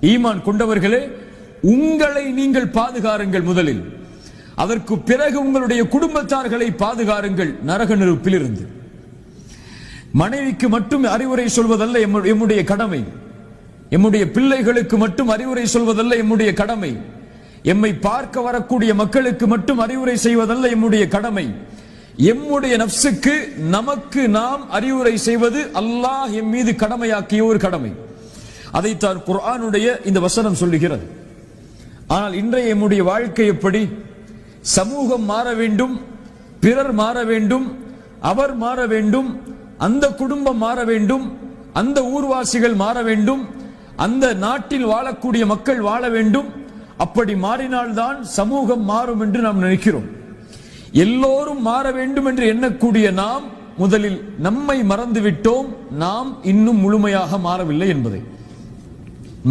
ஈமான் கொண்டவர்களே, உங்களை நீங்கள் பாதுகாருங்கள் முதலில், அதற்கு பிறகு உங்களுடைய குடும்பத்தார்களை பாதுகாருங்கள் நரக நெருப்பில் இருந்து. மனைவிக்கு மட்டும் அறிவுரை சொல்வதல்ல எம்முடைய கடமை, எம்முடைய பிள்ளைகளுக்கு மட்டும் அறிவுரை சொல்வதல்ல எம்முடைய கடமை, எம்மை பார்க்க வரக்கூடிய மக்களுக்கு மட்டும் அறிவுரை செய்வதல்ல எம்முடைய கடமை, எம்முடைய நப்சுக்கு நமக்கு நாம் அறிவுரை செய்வது அல்லாஹ் எம் மீது கடமையாக்கிய ஒரு கடமை. அதைத்தான் குர்ஆனுடைய இந்த வசனம் சொல்லுகிறது. ஆனால் இன்றைய எம்முடைய வாழ்க்கை எப்படி? சமூகம் மாற வேண்டும், பிறர் மாற வேண்டும், அவர் மாற வேண்டும், அந்த குடும்பம் மாற வேண்டும், அந்த ஊர்வாசிகள் மாற வேண்டும், அந்த நாட்டில் வாழக்கூடிய மக்கள் வாழ வேண்டும். அப்படி மாறினால்தான் சமூகம் மாறும் என்று நாம் நினைக்கிறோம். எல்லோரும் மாற வேண்டும் என்று எண்ணக்கூடிய நாம் முதலில் நம்மை மறந்துவிட்டோம், நாம் இன்னும் முழுமையாக மாறவில்லை என்பதை.